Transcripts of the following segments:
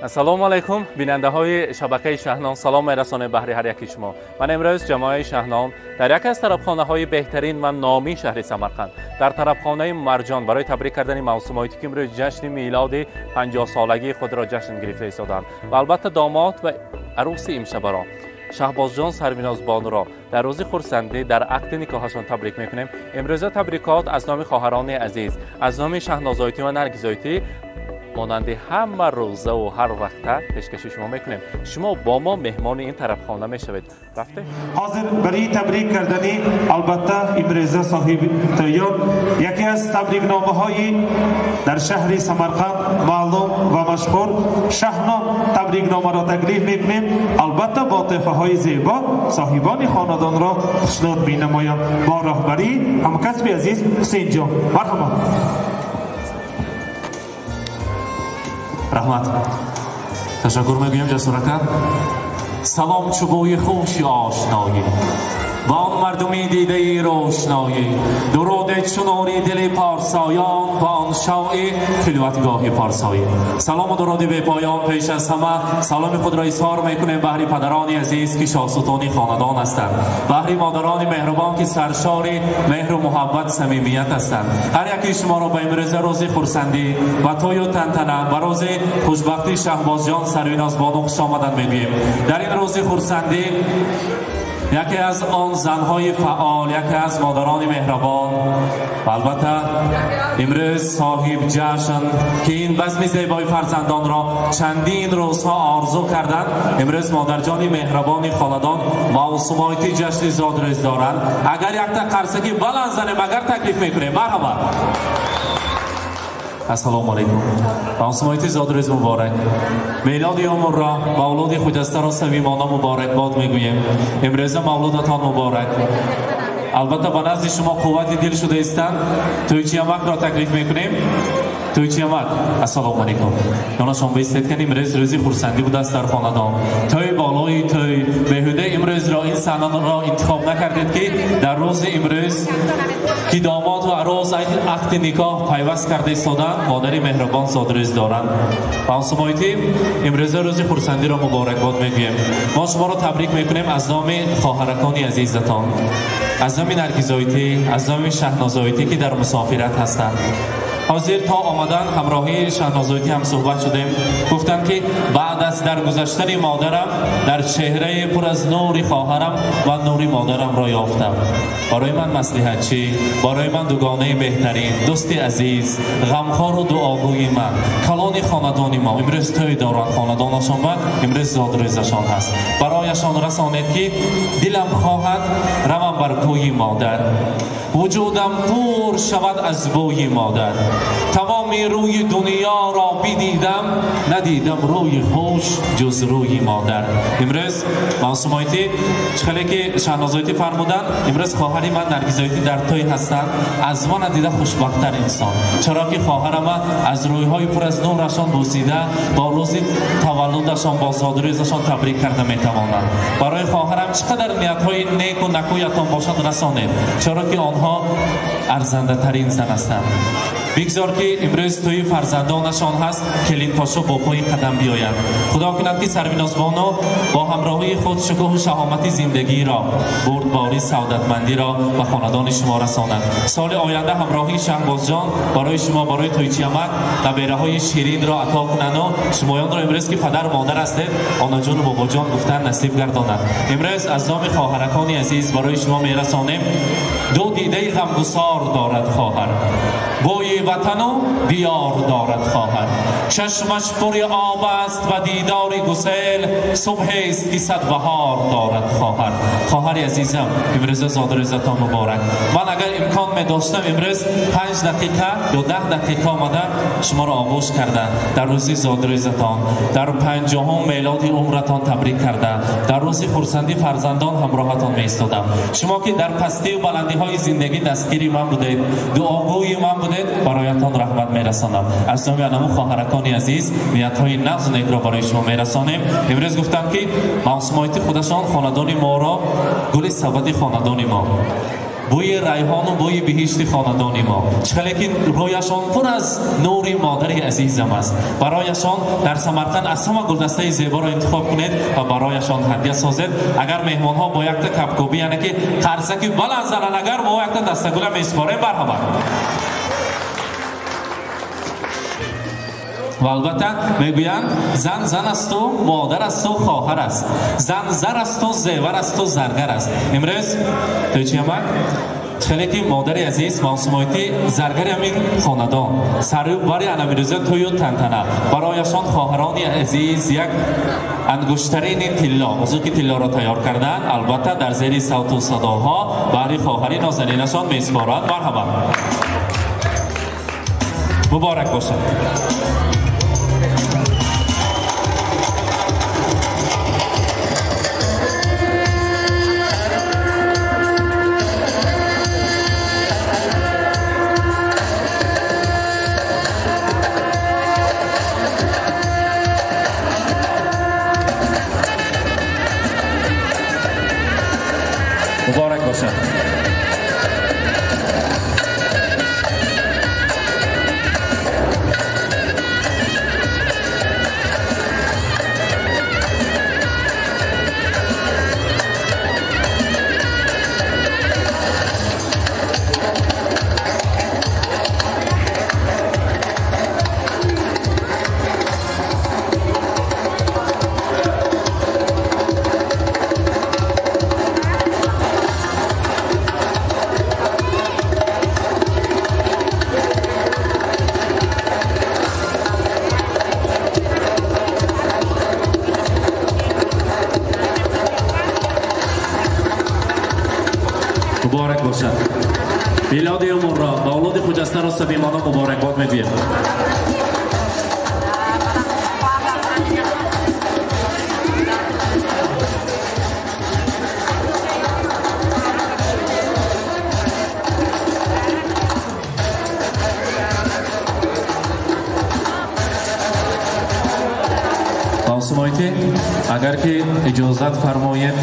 السلام علیکم بیننده های شبکه شهنام، سلام میرسانم به هر یک شما. من امروز جماعت شهنام در یک از طرفخانه های بهترین و نامی شهر سمرقند در طرفخانه مرجان برای تبریک کردن موسوماتی که امروز جشن میلاد 50 سالگی خود را جشن گرفته ایستادند و البته داماد و عروس امشب را شهباز جان سرویناز بانو را در روز خرسندی در عقد نکاحشان تبریک میکنیم. امروز تبریکات از نام خواهران عزیز، از نام شهناز آیتی و نرگس آیتی مانند همه روزه و هر وقت پیشکش شما میکنیم. شما با ما مهمان این طرفخانه میشوید. رفته؟ حاضر برای تبریک کردنی البته امروز صاحب تیان یکی از تبریکنامه‌های در شهر سمرقند معلوم و مشهور شهنام تبریکنامه را تکلیف میکنیم. البته با طرفهای زیبا صاحبان خاندان را خوشنود مینمایند با رهبری همکسب عزیز حسین جان. مرحبا. رحمت تشکر میگویم جسورکت. سلام چوبوی خوشی آشنایی و آن مردمی دیده روشنایی، درود چنوری دل پارسایان و آن شوی خلوتگاه پارسایی. سلام و درود به پایان پیش از همه سلام خود را اظهار میکنیم به پدران عزیز که شاهسلطانی خاندان هستند، به مادران مهربان که سرشار مهر و محبت صمیمیت هستند. هر یکی شما را به امروز روز خرسندی و توی و تنتنه و روز خوشبختی شهباز جان سرویناز بانو خوش آمدن میگوییم. در این روز خرسندی یکی از آن زنهای فعال، یکی از مادران مهربان و البته امروز صاحب جشن که این بزم زیبای فرزندان را چندین روزها آرزو کردند، امروز مادرجان مهربان خاندان موسوماتی جشن زادروز دارند. اگر یک تا قرصکی بلند زنیم اگر تکلیف میکنیم. مرحبا. السلام علیکم. موسوماتی زادروز مبارک. میلاد یامور را با اولاد خجسته را صمیمانه مبارک باد میگوییم. امروز مولودتان مبارک. البته به نزد شما قوت دل شده استند. تویچی یمک را تکلیف میکنیم. تویچی یمک. السلام علیکم. یانا شما بیستید کنیم امروز روزی خرسندی بود است در خاندان. توی بالای توی بهوده امروز را این صحنه را انتخاب نکردید که در روز امروز که داماد و عروس عقد نکاح پیوست کرده ایستادند مادر مهربان زادروز دارند. موسوماتی امروز روز خرسندی را مبارک باد میگوییم. ما شما را تبریک میکنیم از نام خواهرکان عزیزتان، از نام نرگس آیتی، از نام شهناز آیتی که در مسافرت هستند. حاضر تا آمدن همراهی شهناز آیتی هم صحبت شدیم. گفتند که بعد از درگذشتن مادرم در چهره پر از نور خواهرم و نور مادرم را یافتم. برای من مصلحتچی، برای من دوگانه بهترین، دوست عزیز، غمخوار و دعاگوی من، کلان خاندان ما امروز توی دارند. خاندانشان و امروز زادروزشان هست. برایشان رسانید که دلم خواهد روم بر کوی مادر، وجودم پر شود از بوی مادر. تمامی روی دنیا را بدیدم، ندیدم روی خوش جز روی مادر. امروز موسوماتی چخلی که شهناز آیتی فرمودن امروز خواهری من نرگس آیتی در توی هستند. از من دیده خوشبخت‌تر انسان، چرا که خواهرم از روی‌های پر از نورشان بوسیده با روز تولدشان با زادروزشان تبریک کرده میتوانند. برای خواهرم چقدر نیت‌های نیک و نکویتان باشد رسانید، چرا که آنها ارزنده ترین زن هستند. بگذار که امروز توی فرزندانشان هست کلین پاشا با پای قدم بیاید. خدا کند که سرویناز بانو با همراهی خود شکوه و شهامت زندگی را، بردباری سعادتمندی را به خاندان شما رساند. سال آینده همراهی شهباز جان برای شما، برای تویچی یمک نبیره های شیرین را عطا کنند و شمایان را امروز که پدر و مادر هستید آنا جان و بابا جان گفتن نصیب گرداند. امروز از نام خواهرکان عزیز برای شما میرسانیم. دو دیده غمگسار دارد خواهر، بوی وطن و دیار دارد خواهر. چشمش پر آب است و دیدار گسیل، صبح است که صد بهار دارد خواهر. خواهر عزیزم امروز زادروزتان مبارک. من اگر امکان می داشتم امروز 5 دقیقه یا 10 دقیقه آمده شما را آغوش کرده در روز زادروزتان، در 50م میلاد عمرتان تبریک کرده، در روز خرسندی فرزندان همراهتان می ایستادم. شما که در پستی و بلندی های زندگی دستگیری من بودید، دعاگوی من بودید، برایتان رحمت میرسانم. از نام انمو خواهرکان عزیز نیت‌های نغز نیک را برای شما میرسانیم. امروز گفتم که موسوماتی خودشان خاندان ما را گل سبد خاندان ما بوی ریحان و بوی بهشت خاندان ما، چقدر که رویشان پر از نور مادر عزیزم است. برایشان در سمرقند از همه گلدسته زیبا را انتخاب کنید و برایشان هدیه سازید. اگر مهمان ها با یک تا کپکوبی یعنی که قرصکی بلند زنن، اگر با یک تا دستگل میسپاریم مرحبا. و البته میگویند زن زن است و مادر است و خواهر است، زن زر است و زیور است و زرگر است. امروز توی چی همه؟ خیلی که مادر عزیز معصومیتی زرگر همین خاندان سریع باری انمیروزه توی تنتنه برایشان خواهران عزیز یک انگشترین طلا موضوع که طلا را تیار کردن، البته در زیر صوت و صداها برای خواهری نازنینشان میسپارند. مرحبا، مبارک باشد. مبارک باشد. مبارک باشد. میلاد امون را با اولاد خجسته را صمیمانه مبارکباد میگویم. معصومیتی اگر که اجازت فرمایید،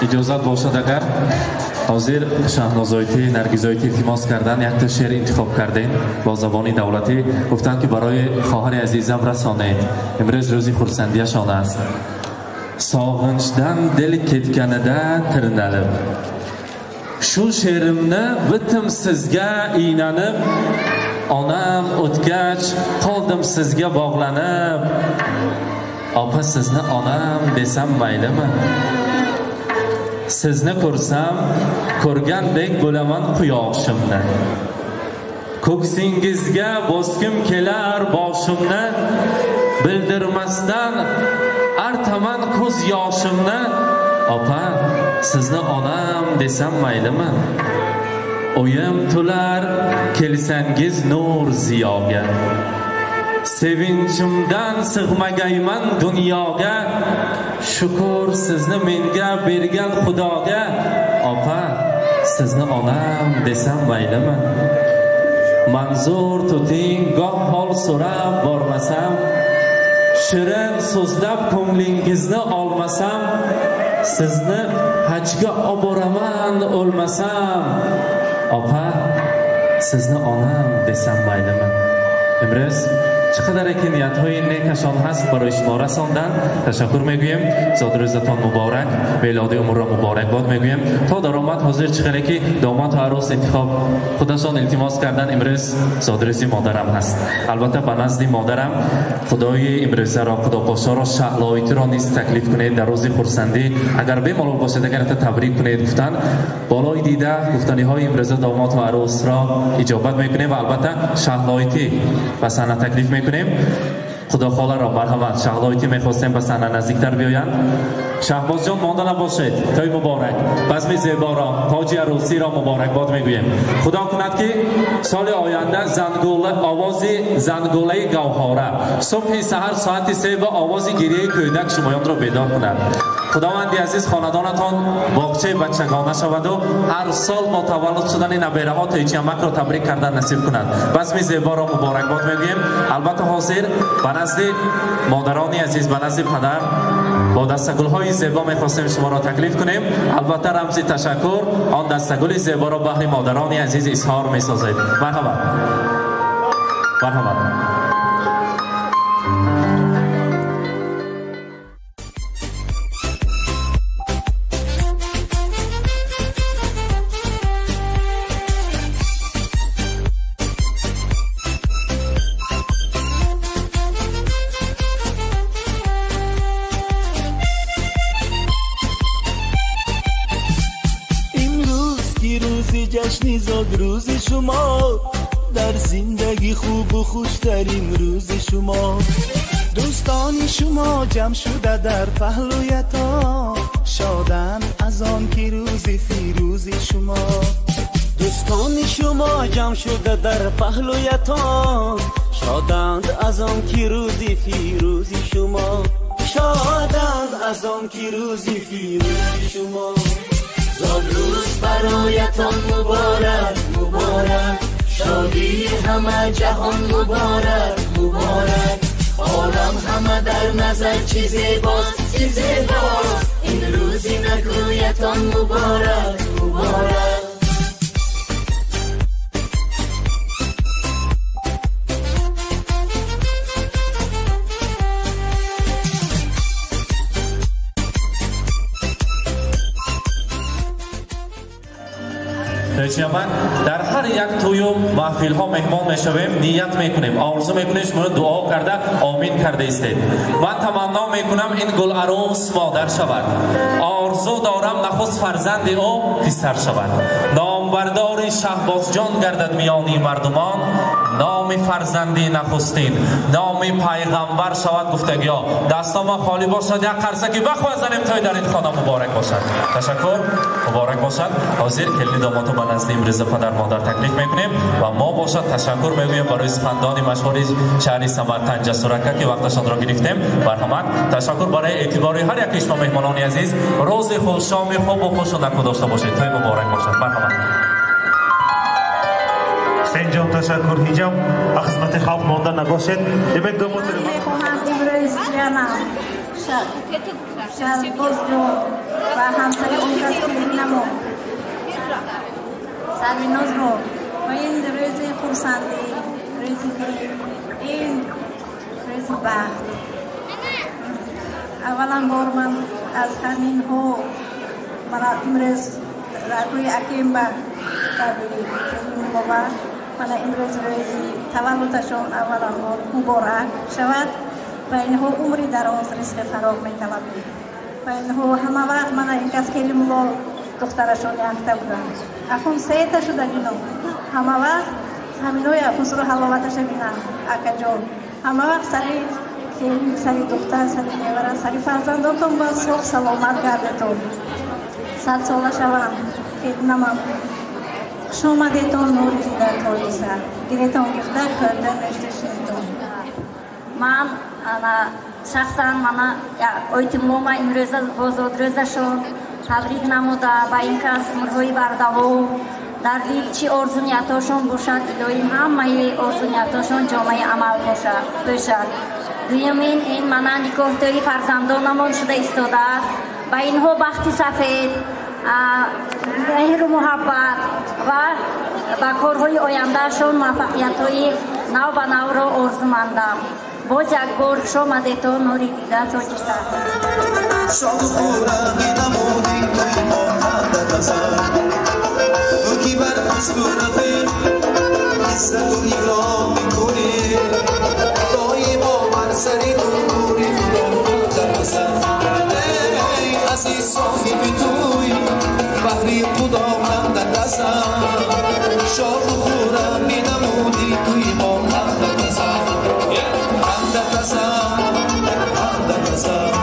اجازت باشد اگر حاضر شهنازایتی نرگیزایتی التماس کردن یک تا شعر انتخاب کردین با زبان دولتی، گفتن که برای خواهر عزیزم رسانید. امروز روزی خرسندیشان است. sog'inchdan dil ketganida tirnalib shu she'rimni bitim sizga iylanib, onam o'tgach qoldim sizga bog'lanib. Opa sizni onam desam maylimi? Sizni ko'rsam ko'rgandek bo'laman quyoshimni, ko'ksingizga boskim kelar boshimni, bildirmasdan artaman ko'z yoshimni. Opa sizni onam desam maylimi? Oyim to'lar kelsangiz nur ziyoga, sevinchimdan sig'magayman dunyoga. Shukr sizni menga bergan Xudoga. Opa sizni onam desam maylimi? Manzur tuting goh hol so'rab bormasam, shirin so'zlab ko'nglingizni olmasam, sizni hajga oboraman o'lmasam. Opa sizni onam desam maylimi? Imroz چقدر که نیت‌های نیکشان هست برای شما رساندن تشکر میگویم. زاد روزتان مبارک، میلاد امور را مبارکباد میگویم. تا درآمد حاضر چقدر که داماد و عروس انتخاب خودشان التماس کردن، امروز زاد روزی مادرم هست. البته به نزد مادرم خدای امروزه را، خدا پاشا را، شهلایتی را نیز تکلیف کنید در روز خرسندی. اگر بمالال باشد اگر تبریک کنید گفتن بالای دیده گفتنی های امروزه داماد و عروس را اجابت میکنیم و البته شهلایتی و سنت تکلیف میکنیم. خدا خاله را مرحمت شهلایتی میخواستیم به صحنه نزدیکتر بیایند. شهباز جان مانده نباشید. توی مبارک، بزم زیبا را، تاج عروسی را مبارکباد میگویم. خدا کند که سال آینده زنگوله آواز زنگوله گوهاره صبح سحر ساعت 3 و آواز گریه کودک شمایان را بیدار کند. خداوند عزیز خاندانتان باغچه بچگانه شود و هر سال با تولد شدن نبیره‌ها تیچیامک را تبریک کردن نصیب کند. بسم زیبا را مبارکباد میگوییم. البته حاضر به نزد مادران عزیز، به نزد پدر با دستگل‌های زیبا می‌خواستیم شما را تکلیف کنیم. البته رمز تشکر آن دستگل زیبا را بهر مادران عزیز اظهار می‌سازید. مرحبا. مرحبا. جشنی زاد روز شما، در زندگی خوب و خوشترین روز شما. دوستان شما جمع شده در پهلویتان، شادند از آن که روز فیروز شما. دوستان شما جمع شده در پهلویتان، شادند از آن که روز فیروز شما. شادند از آن که روز فیروز شما. زاد روز برایتان مبارک مبارک، شادی همه جهان مبارک مبارک. عالم همه در نظر چه زیباست چه زیباست، این روزی نگویتان مبارک مبارک. من در هر یک توی و محفل ها مهمان میشویم، نیت میکنیم، آرزو میکنیم شما دعا کرده آمین کرده استید. من تمنا میکنم این گل عروس مادر شود. آرزو دارم نخست فرزند او پسر شود. نامبردار شهباز جان گردد میانی مردمان، نام فرزندی نخستین نام پیغمبر شود. گفتگیا دستام خالی باشد، یک قرصکی بخوازنیم توی در این خانه مبارک باشد. تشکر، مبارک باشد. حاضر کلی دامادو به نزد امروز پدر مادر تکلیف میکنیم و ما باشد تشکر میگویم برای سپندان مشهور شهر سمرقند جسورکه که وقتشان را گرفتیم. مرحمت. تشکر برای اعتبار هر یک شما مهمانان عزیز. روز خوب، شام خوب و خوش و نکو داشته باشید. توی مبارک باشد. مرحمت. حسین جان تشکر. هیجام خدمت خلق مانده نباشید. demek داماد شهباز جان و همسایه اون کس که بینمون سریناز رو و این روز خورسندی، روزی که این روز بخت. اولا بار من از همین ها من امروز روی اکیم با تبریک بابا من امروز روزی تولدشان اولا بار مبارک شود و اینها عمری دراز رزق فراغ می‌طلبید و اینها همه وقت من این کس که مولا دخترشان یافته بودن. اخون سه تا شده اینا. همه وقت همینوی خسرو حلاوتش بینن. اکا جان همه وقت سری دختر سری میبرن سری فرزنداتون با صبح سلامت گردتون 100 ساله شوند که نمام شامدتون نوری در تولیسه گیرتون گفته خورده نشتشنیتون. من شخصا من اویتموما امروز بازاد روزشون تبریک نموده با این که از عمرهای بردوام در دل چی آرزو نیتاشون باشد الهی همه آرزو نیتاشون جامعه عمل باشد. دویمین این من نکاحداری فرزندانمان شده ایستاده است. با اینها بخت سفید، مهر و محبت و با کارهای آیندهشون موفقیت‌های نو به نو را آرزومندم. باز یک بار شامدتان نوری دیده تاجی شاد و خورمی نمودی توی محمد بزن بگی بر صورتی عزت و نگاه میکنی دایی با من سری نوری خدا بزن ای عزیز صاحبی توی بحری خدا من در بزن شاد و خورمی نمودی توی محمد بزن حمد بزن حمد بزن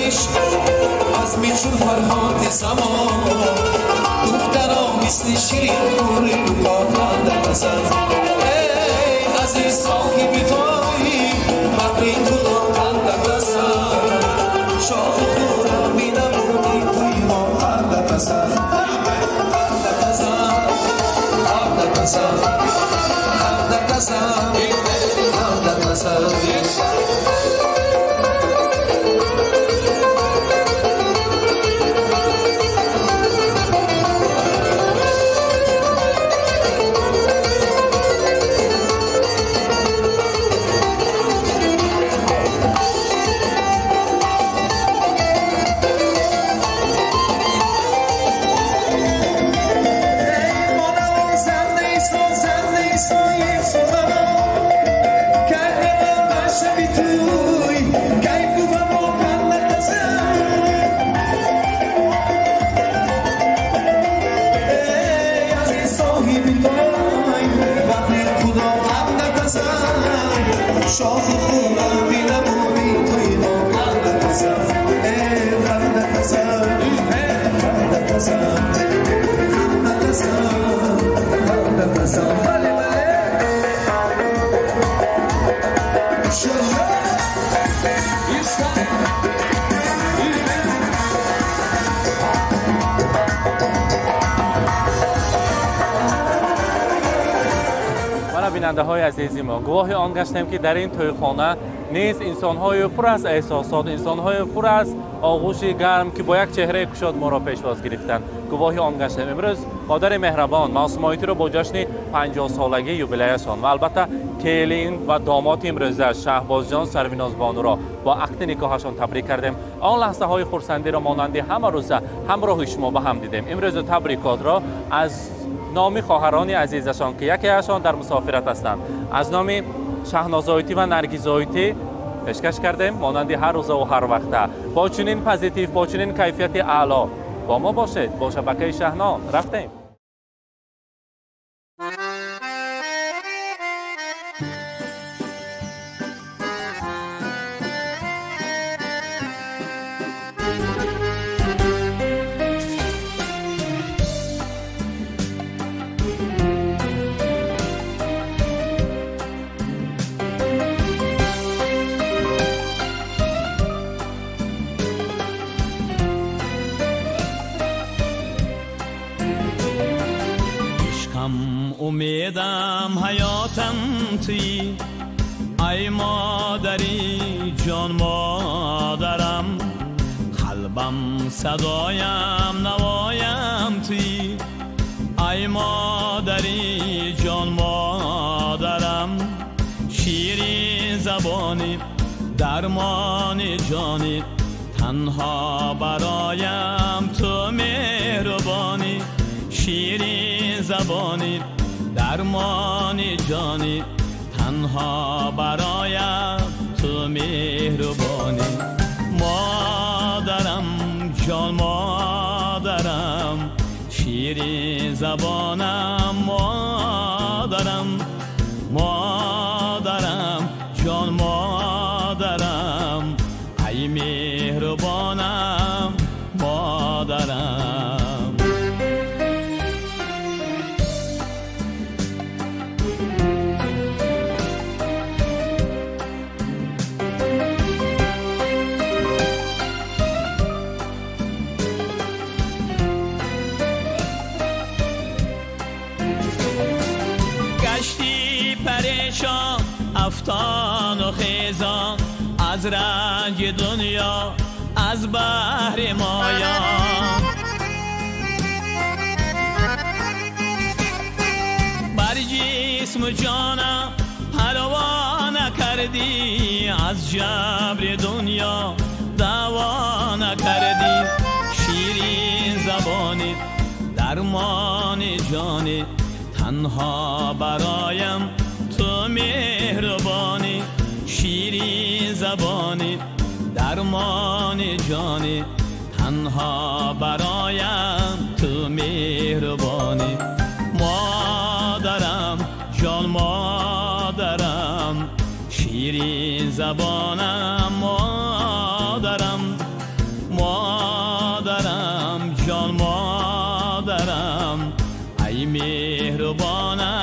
عشق از میچون فرهاد زمان دختران مثل شیرین خوری پاکند بزن ای عزیز صاحبی توی بقری تو داکند بزن شاه خورم بینمونی توی ما خند بزن خند بزن خند بزن خند بزن خند بزن شاه خونم بینمونی توی ما خند بزن خند بزن خند بزن خند بزن خند بزن بله بله شاه بیننده های عزیزی ما گواهی آن گشتیم که در این تویخانه نیز انسان های پر از احساسات، انسان های پر از آغوش گرم که با یک چهره کشاد ما را پیشواز گرفتند. گواهی آن گشتیم. امروز مادر مهربان معصومایتی را با جشن 50 سالگی یوبیلیشان و البته کلین و داماد امروزه شهباز جان سرویناز بانو را با عقد نکاحشان تبریک کردیم. آن لحظه های خرسندی را مانند همه روزه همراه شما با هم دیدیم. امروز تبریکات را از نام خواهران عزیزشان که یکیشان در مسافرت هستند از نام شهناز آیتی و نرگیز آیتی پیشکش کردیم مانند هر روز و هر وقت با چنین پوزیتیو با چنین کیفیت اعلا با ما باشید. با شبکه شهناز رفتیم. امیدم حیاتم توی ای مادری جان مادرم قلبم صدایم نوایم توی ای مادری جان مادرم شیرین زبانی درمان جانی تنها برایم تو مهربانی شیرین زبانی درمانی جانی تنها برایم تو مهربانی مادرم جان مادرم شیرین زبانم مادرم مادرم جان مادرم ای مهربانم مادرم افتان و خیزان از رنج دنیا از بحر مایا بر جسم و جانم پروا نکردی از جبر دنیا دوا نکردی شیرین زبانی درمان جانی تنها برایم تو مهربانی شیرین زبانی درمان جانی تنها برایم تو مهربانی مادرم جان مادرم شیرین زبانم مادرم بیابانم